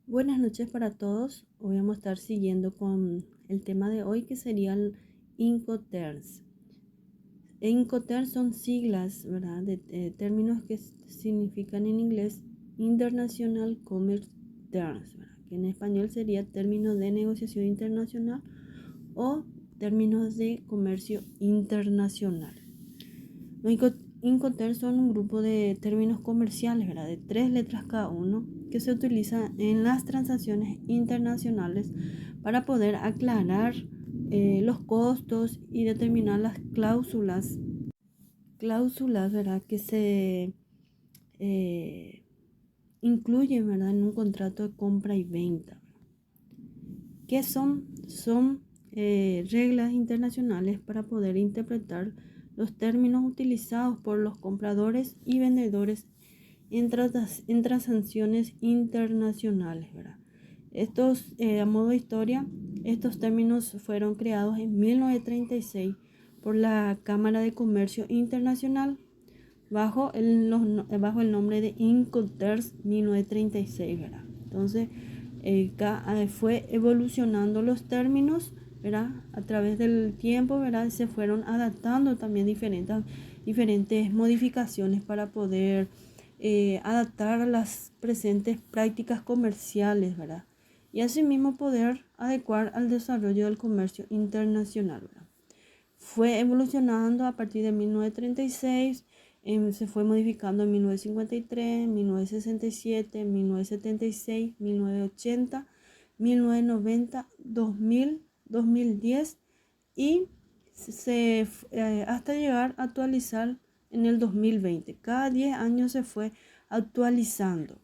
Buenas noches para todos. Hoy vamos a estar siguiendo con el tema de hoy que sería el Incoterms. Incoterms son siglas, ¿verdad? De términos que significan en inglés International Commerce Terms, ¿verdad? Que en español sería términos de negociación internacional o términos de comercio internacional. Los Incoterms son un grupo de términos comerciales, ¿verdad? De 3 letras cada uno que se utiliza en las transacciones internacionales para poder aclarar los costos y determinar las cláusulas, ¿verdad? Que se eh, incluyen, ¿verdad? En un contrato de compra y venta. ¿Qué son? Son reglas internacionales para poder interpretar los términos utilizados por los compradores y vendedores en transacciones internacionales, ¿verdad? A modo de historia, estos términos fueron creados en 1936 por la Cámara de Comercio Internacional bajo el nombre de Incoterms 1936, ¿verdad? Entonces, fue evolucionando los términos, ¿verdad? A través del tiempo, ¿verdad? Se fueron adaptando también diferentes modificaciones para poder adaptar a las presentes prácticas comerciales, ¿verdad? Y asimismo poder adecuar al desarrollo del comercio internacional, ¿verdad? Fue evolucionando a partir de 1936, se fue modificando en 1953, 1967, 1976, 1980, 1990, 2000, 2010 y hasta llegar a actualizar en el 2020. Cada 10 años se fue actualizando.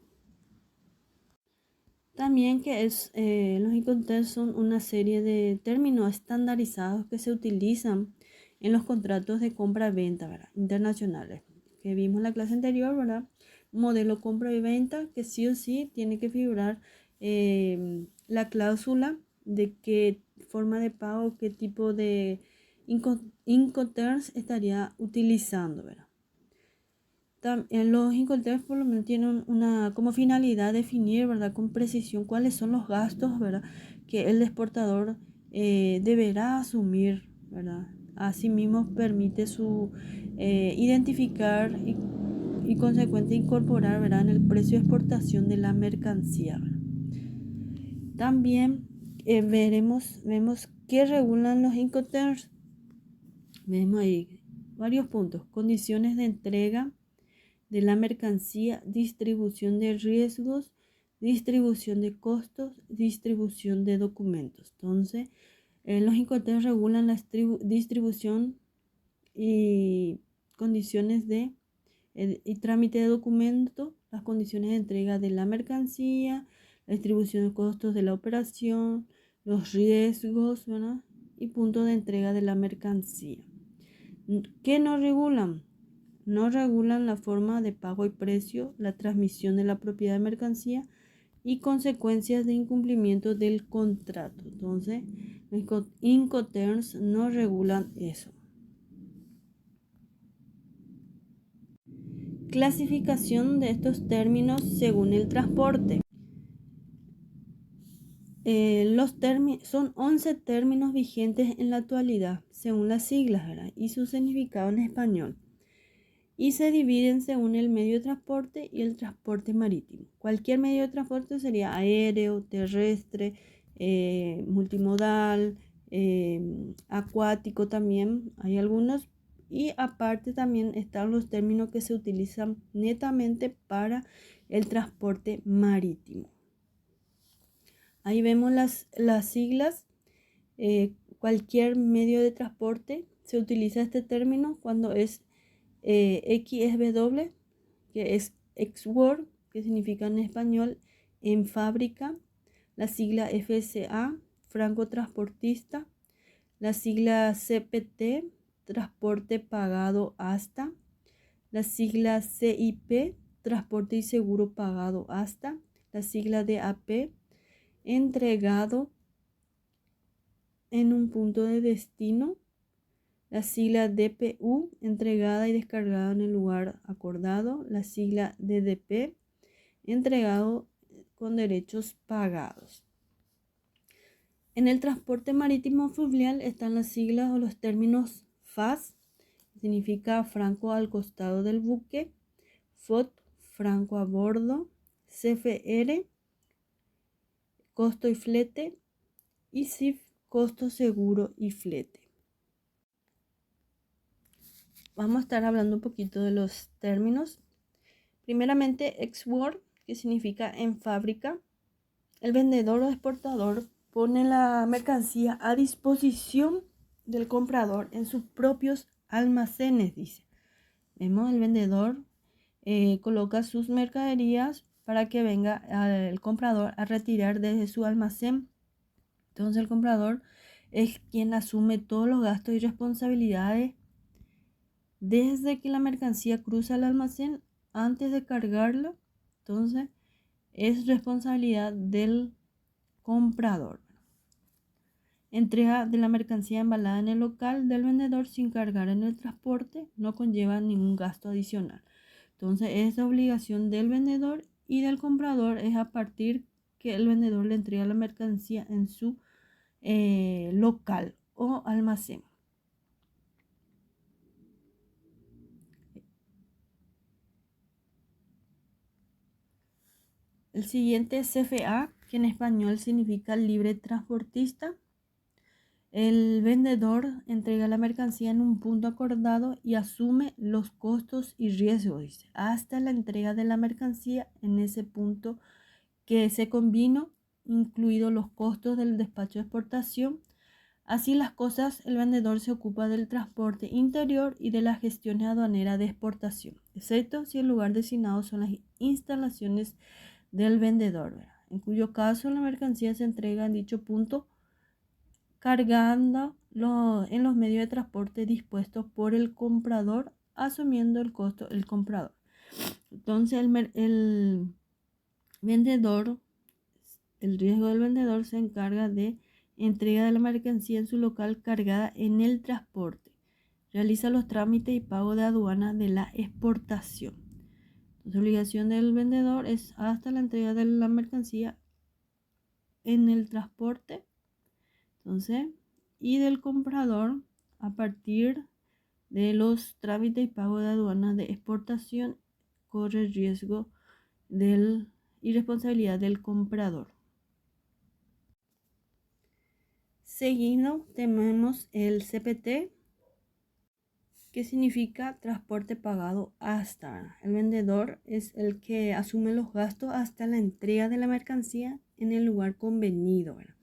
También los Incoterms son una serie de términos estandarizados que se utilizan en los contratos de compra-venta, ¿verdad? Internacionales, que vimos en la clase anterior, ¿verdad? Modelo compra y venta, que sí o sí tiene que figurar la cláusula de qué forma de pago, qué tipo de Incoterms estaría utilizando, ¿verdad? Los Incoterms por lo menos tienen como finalidad definir, ¿verdad? Con precisión cuáles son los gastos, ¿verdad? Que el exportador deberá asumir, ¿verdad? Asimismo permite su identificar y consecuente incorporar, ¿verdad? En el precio de exportación de la mercancía, ¿verdad? También vemos que regulan los Incoterms. Vemos ahí varios puntos: condiciones de entrega de la mercancía, distribución de riesgos, distribución de costos, distribución de documentos. Entonces, los Incoterms regulan la distribución y condiciones y trámite de documentos, las condiciones de entrega de la mercancía, la distribución de costos de la operación, los riesgos, ¿verdad? Y punto de entrega de la mercancía. ¿Qué no regulan? No regulan la forma de pago y precio, la transmisión de la propiedad de mercancía y consecuencias de incumplimiento del contrato. Entonces, los Incoterms no regulan eso. Clasificación de estos términos según el transporte. Son 11 términos vigentes en la actualidad, según las siglas, ¿verdad? Y su significado en español. Y se dividen según el medio de transporte y el transporte marítimo. Cualquier medio de transporte sería aéreo, terrestre, multimodal, acuático también, hay algunos. Y aparte también están los términos que se utilizan netamente para el transporte marítimo. Ahí vemos las siglas. Cualquier medio de transporte se utiliza este término cuando es XSW, que es Ex-World, que significa en español en fábrica, la sigla FSA, franco transportista, la sigla CPT, transporte pagado hasta, la sigla CIP, transporte y seguro pagado hasta, la sigla DAP, entregado en un punto de destino, la sigla DPU, entregada y descargada en el lugar acordado, la sigla DDP, entregado con derechos pagados. En el transporte marítimo fluvial están las siglas o los términos FAS, que significa franco al costado del buque, FOT, franco a bordo, CFR, costo y flete, y CIF, costo, seguro y flete. Vamos a estar hablando un poquito de los términos. Primeramente, export, que significa en fábrica. El vendedor o exportador pone la mercancía a disposición del comprador en sus propios almacenes, dice. Vemos, el vendedor coloca sus mercaderías para que venga el comprador a retirar desde su almacén. Entonces el comprador es quien asume todos los gastos y responsabilidades desde que la mercancía cruza el almacén antes de cargarlo. Entonces es responsabilidad del comprador. Entrega de la mercancía embalada en el local del vendedor sin cargar en el transporte no conlleva ningún gasto adicional. Entonces es obligación del vendedor y del comprador es a partir que el vendedor le entrega la mercancía en su local o almacén. El siguiente es CFA, que en español significa libre transportista. El vendedor entrega la mercancía en un punto acordado y asume los costos y riesgos, dice, hasta la entrega de la mercancía en ese punto que se convino, incluidos los costos del despacho de exportación. Así las cosas, el vendedor se ocupa del transporte interior y de la gestión aduanera de exportación, excepto si el lugar designado son las instalaciones del vendedor, ¿verdad? En cuyo caso la mercancía se entrega en dicho punto cargando en los medios de transporte dispuestos por el comprador, asumiendo el costo el comprador. Entonces el vendedor, el riesgo del vendedor se encarga de entrega de la mercancía en su local cargada en el transporte. Realiza los trámites y pago de aduana de la exportación. La obligación del vendedor es hasta la entrega de la mercancía en el transporte. Entonces, y del comprador a partir de los trámites y pago de aduana de exportación corre riesgo y responsabilidad del comprador. Seguido tenemos el CPT, que significa transporte pagado hasta. El vendedor es el que asume los gastos hasta la entrega de la mercancía en el lugar convenido, ¿verdad?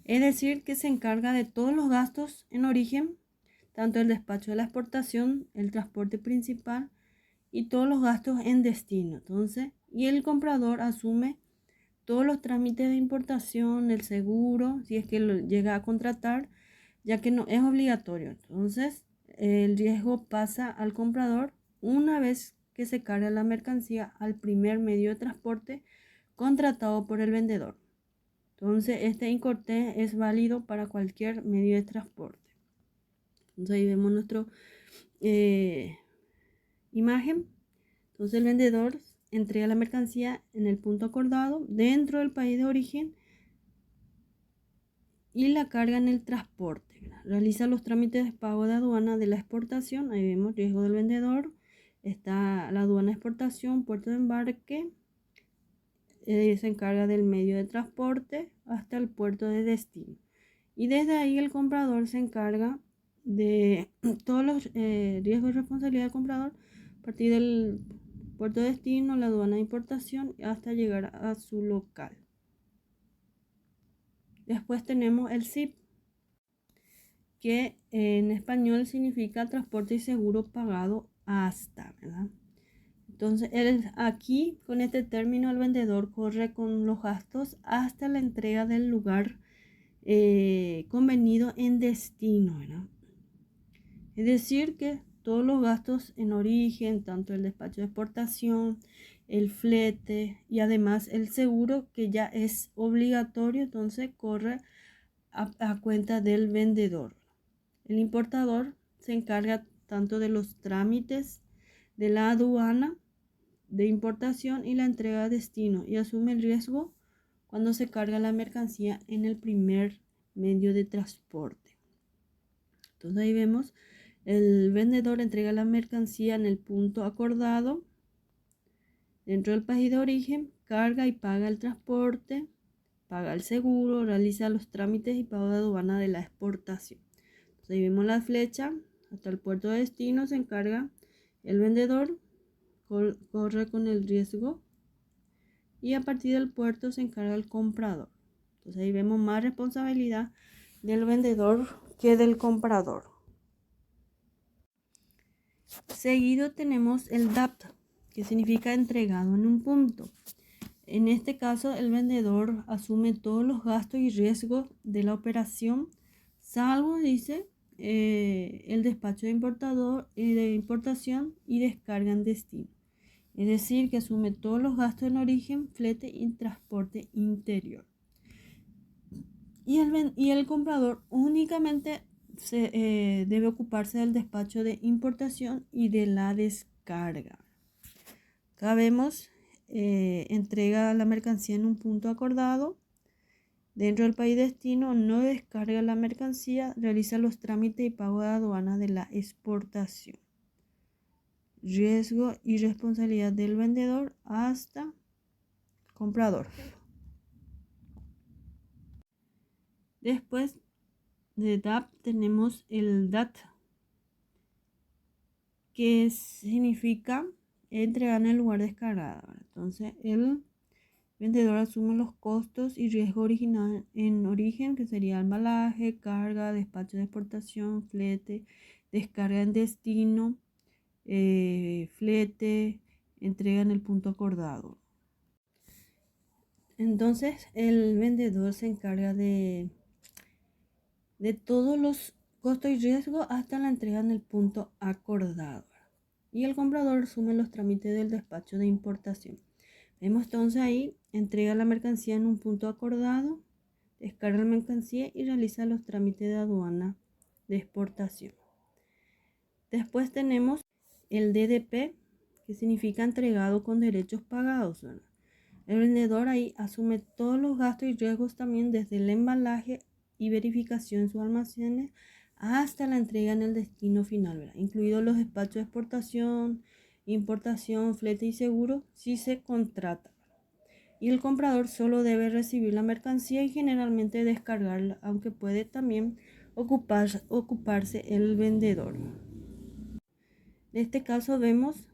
Es decir, que se encarga de todos los gastos en origen, tanto el despacho de la exportación, el transporte principal y todos los gastos en destino. Entonces, y el comprador asume todos los trámites de importación, el seguro, si es que lo llega a contratar, ya que no es obligatorio. Entonces, el riesgo pasa al comprador una vez que se carga la mercancía al primer medio de transporte contratado por el vendedor. Entonces, este INCORTES es válido para cualquier medio de transporte. Entonces, ahí vemos nuestra imagen. Entonces, el vendedor entrega la mercancía en el punto acordado dentro del país de origen y la carga en el transporte. Realiza los trámites de pago de aduana de la exportación. Ahí vemos riesgo del vendedor. Está la aduana de exportación, puerto de embarque. Se encarga del medio de transporte hasta el puerto de destino. Y desde ahí el comprador se encarga de todos los riesgos y responsabilidad del comprador a partir del puerto de destino, la aduana de importación hasta llegar a su local. Después tenemos el CIP, que en español significa transporte y seguro pagado hasta, ¿verdad? Entonces, aquí con este término el vendedor corre con los gastos hasta la entrega del lugar convenido en destino, ¿verdad? Es decir, que todos los gastos en origen, tanto el despacho de exportación, el flete y además el seguro, que ya es obligatorio, entonces corre a cuenta del vendedor. El importador se encarga tanto de los trámites de la aduana de importación y la entrega a destino y asume el riesgo cuando se carga la mercancía en el primer medio de transporte. Entonces ahí vemos, el vendedor entrega la mercancía en el punto acordado dentro del país de origen, carga y paga el transporte, paga el seguro, realiza los trámites y pago de aduana de la exportación. Entonces ahí vemos la flecha, hasta el puerto de destino se encarga el vendedor, corre con el riesgo y a partir del puerto se encarga el comprador. Entonces ahí vemos más responsabilidad del vendedor que del comprador. Seguido tenemos el DAP, que significa entregado en un punto. En este caso, el vendedor asume todos los gastos y riesgos de la operación, salvo, dice, el despacho de importación y descarga en destino. Es decir, que asume todos los gastos en origen, flete y transporte interior. Y el comprador únicamente debe ocuparse del despacho de importación y de la descarga. Acá vemos, entrega la mercancía en un punto acordado. Dentro del país destino no descarga la mercancía, realiza los trámites y pago de aduana de la exportación. Riesgo y responsabilidad del vendedor hasta comprador. Después de DAP tenemos el DAT, que significa entregar en el lugar descargado. Entonces el vendedor asume los costos y riesgo original en origen, que sería embalaje, carga, despacho de exportación, flete, descarga en destino, flete, entrega en el punto acordado. Entonces el vendedor se encarga de todos los costos y riesgos hasta la entrega en el punto acordado. Y el comprador asume los trámites del despacho de importación. Vemos entonces ahí, entrega la mercancía en un punto acordado, descarga la mercancía y realiza los trámites de aduana de exportación. Después tenemos el DDP, que significa entregado con derechos pagados, ¿verdad? El vendedor ahí asume todos los gastos y riesgos también desde el embalaje y verificación en sus almacenes hasta la entrega en el destino final, ¿verdad? Incluidos los despachos de exportación, importación, flete y seguro si se contrata. Y el comprador solo debe recibir la mercancía y generalmente descargarla, aunque puede también ocuparse el vendedor. En este caso vemos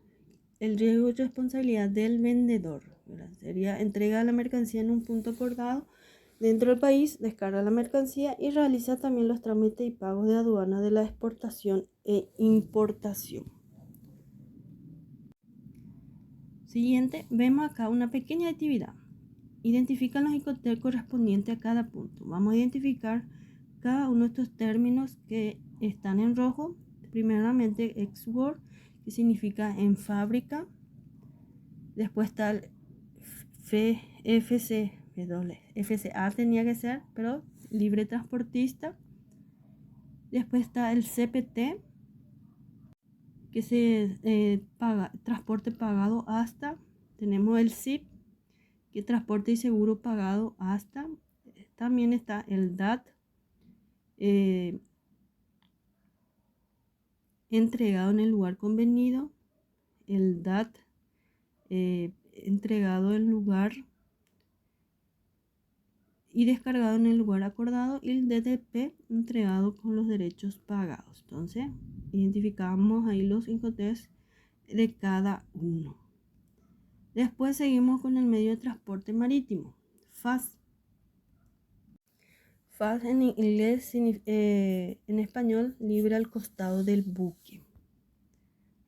el riesgo y responsabilidad del vendedor, ¿verdad? Sería entrega la mercancía en un punto acordado dentro del país, descarga la mercancía y realiza también los trámites y pagos de aduana de la exportación e importación. Siguiente, vemos acá una pequeña actividad. Identifica los Incoterms correspondientes a cada punto. Vamos a identificar cada uno de estos términos que están en rojo. Primeramente, ex-work, que significa en fábrica. Después está el FCA tenía que ser, pero libre transportista. Después está el CPT, que se paga transporte pagado hasta. Tenemos el SIP, que transporte y seguro pagado hasta. También está el DAT, entregado en el lugar convenido, el DAT, entregado en lugar y descargado en el lugar acordado, y el DDP entregado con los derechos pagados. Entonces identificamos ahí los Incoterms de cada uno. Después seguimos con el medio de transporte marítimo, FAS. FAS en inglés, en español, libre al costado del buque.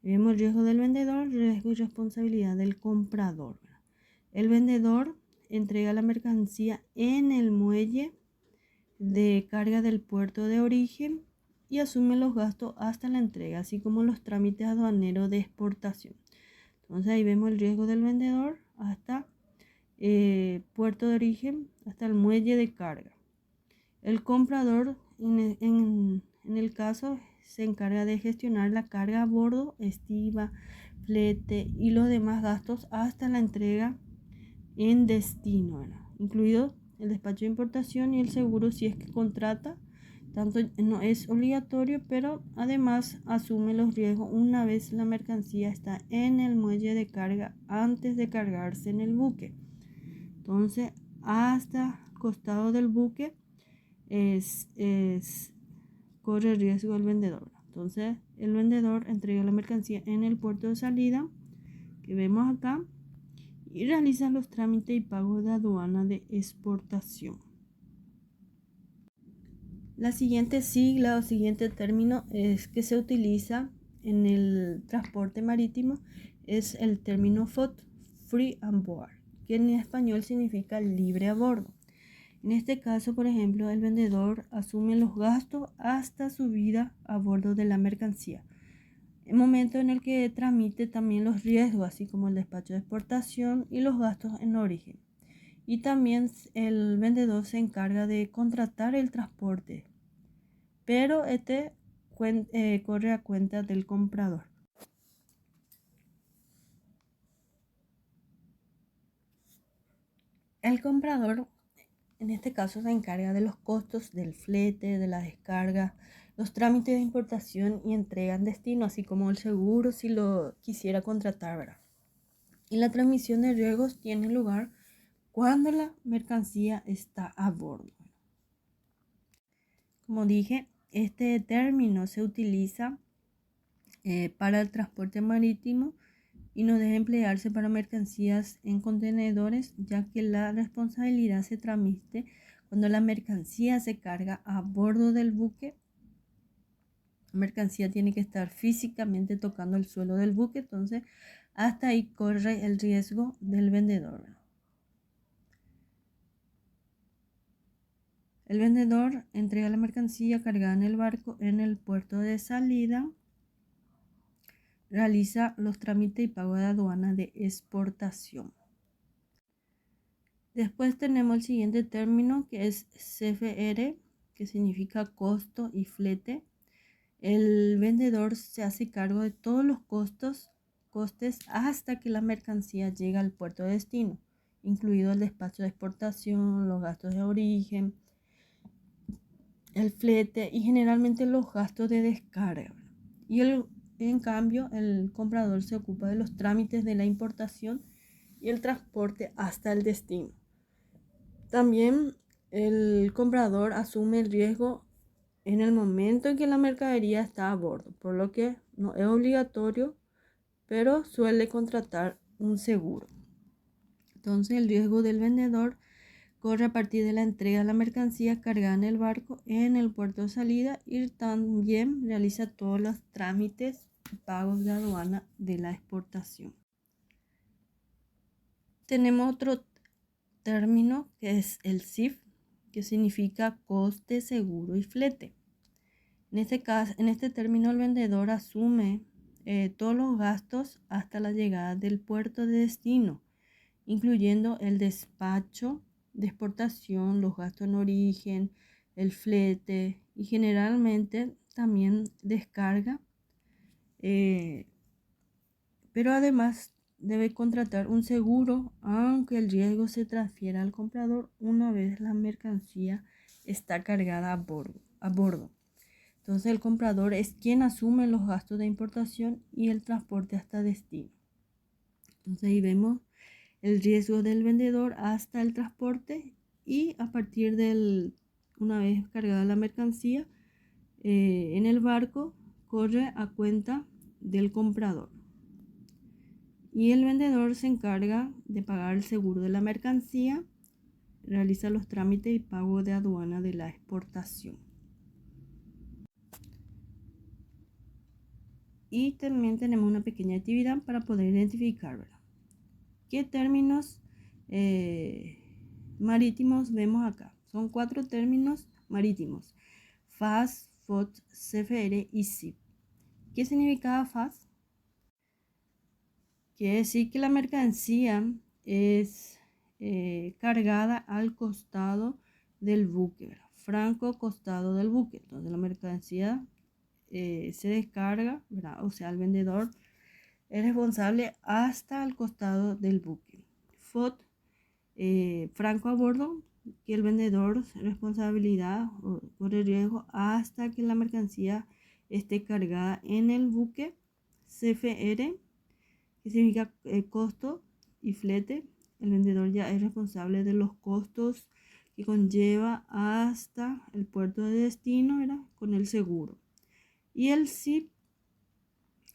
Vemos riesgo del vendedor, riesgo y responsabilidad del comprador. El vendedor entrega la mercancía en el muelle de carga del puerto de origen y asume los gastos hasta la entrega, así como los trámites aduaneros de exportación. Entonces ahí vemos el riesgo del vendedor hasta puerto de origen, hasta el muelle de carga. El comprador, en el caso, se encarga de gestionar la carga a bordo, estima, flete y los demás gastos hasta la entrega en destino, ¿verdad? Incluido el despacho de importación y el seguro si es que contrata. Tanto no es obligatorio, pero además asume los riesgos una vez la mercancía está en el muelle de carga antes de cargarse en el buque. Entonces, hasta costado del buque corre riesgo el vendedor. Entonces, el vendedor entrega la mercancía en el puerto de salida, que vemos acá, y realiza los trámites y pagos de aduana de exportación. La siguiente sigla o siguiente término es que se utiliza en el transporte marítimo es el término FOT, Free on Board, que en español significa libre a bordo. En este caso, por ejemplo, el vendedor asume los gastos hasta su subida a bordo de la mercancía. El momento en el que tramite también los riesgos, así como el despacho de exportación y los gastos en origen. Y también el vendedor se encarga de contratar el transporte, pero este corre a cuenta del comprador. El comprador en este caso se encarga de los costos del flete, de la descarga, los trámites de importación y entrega en destino, así como el seguro si lo quisiera contratar, ¿verdad? Y la transmisión de riesgos tiene lugar cuando la mercancía está a bordo. Como dije, este término se utiliza para el transporte marítimo y no debe emplearse para mercancías en contenedores, ya que la responsabilidad se transmite cuando la mercancía se carga a bordo del buque. La mercancía tiene que estar físicamente tocando el suelo del buque, entonces hasta ahí corre el riesgo del vendedor. El vendedor entrega la mercancía cargada en el barco en el puerto de salida, realiza los trámites y pago de aduana de exportación. Después tenemos el siguiente término que es CFR, que significa costo y flete. El vendedor se hace cargo de todos los costes hasta que la mercancía llega al puerto de destino, incluido el despacho de exportación, los gastos de origen, el flete y generalmente los gastos de descarga. En cambio, el comprador se ocupa de los trámites de la importación y el transporte hasta el destino. También el comprador asume el riesgo en el momento en que la mercadería está a bordo, por lo que no es obligatorio, pero suele contratar un seguro. Entonces, el riesgo del vendedor corre a partir de la entrega de la mercancía cargada en el barco en el puerto de salida y también realiza todos los trámites y pagos de aduana de la exportación. Tenemos otro término que es el CIF, que significa coste, seguro y flete. En este término el vendedor asume todos los gastos hasta la llegada del puerto de destino, incluyendo el despacho de exportación, los gastos en origen, el flete y generalmente también descarga, pero además debe contratar un seguro, aunque el riesgo se transfiera al comprador una vez la mercancía está cargada a bordo. Entonces el comprador es quien asume los gastos de importación y el transporte hasta destino. Entonces ahí vemos el riesgo del vendedor hasta el transporte y a partir una vez cargada la mercancía en el barco corre a cuenta del comprador. Y el vendedor se encarga de pagar el seguro de la mercancía, realiza los trámites y pago de aduana de la exportación. Y también tenemos una pequeña actividad para poder identificar, ¿verdad? ¿Qué términos marítimos vemos acá? Son 4 términos marítimos: FAS, FOT, CFR y CIF. ¿Qué significa FAS? Quiere decir que la mercancía es cargada al costado del buque, ¿verdad? Franco costado del buque. Entonces la mercancía se descarga, ¿verdad? O sea, el vendedor es responsable hasta el costado del buque. FOT, franco a bordo, que el vendedor responsabilidad o corre riesgo hasta que la mercancía esté cargada en el buque. CFR, que significa costo y flete, el vendedor ya es responsable de los costos que conlleva hasta el puerto de destino, ¿verdad? Con el seguro. Y el SIP,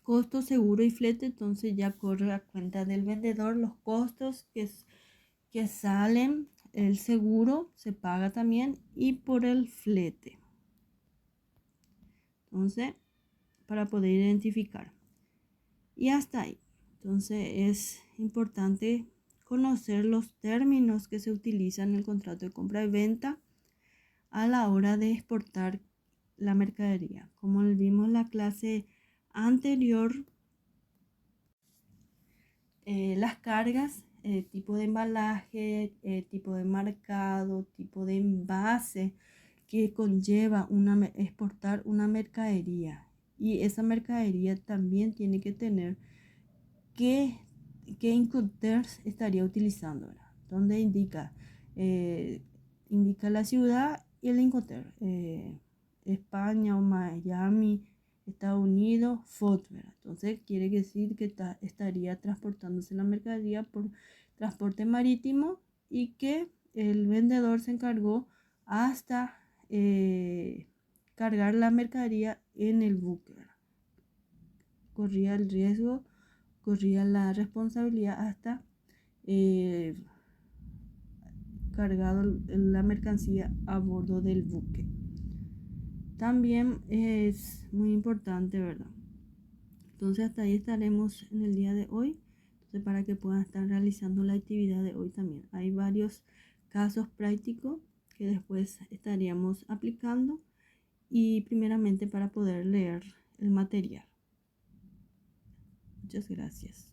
costo, seguro y flete, entonces ya corre a cuenta del vendedor los costos que salen, el seguro se paga también y por el flete. Entonces, para poder identificar. Y hasta ahí. Entonces es importante conocer los términos que se utilizan en el contrato de compra y venta a la hora de exportar la mercadería. Como vimos en la clase anterior, las cargas, tipo de embalaje, tipo de marcado, tipo de envase que conlleva exportar una mercadería. Y esa mercadería también tiene que tener qué Incoterms estaría utilizando, ¿verdad? Donde indica la ciudad y el Incoterm, España o Miami, Estados Unidos, FOT, ¿verdad? Entonces quiere decir que estaría transportándose la mercadería por transporte marítimo y que el vendedor se encargó hasta cargar la mercadería en el buque, ¿verdad? Corría la responsabilidad hasta cargado la mercancía a bordo del buque. También es muy importante, ¿verdad? Entonces hasta ahí estaremos en el día de hoy. Entonces para que puedan estar realizando la actividad de hoy también. Hay varios casos prácticos que después estaríamos aplicando y primeramente para poder leer el material. Muchas gracias.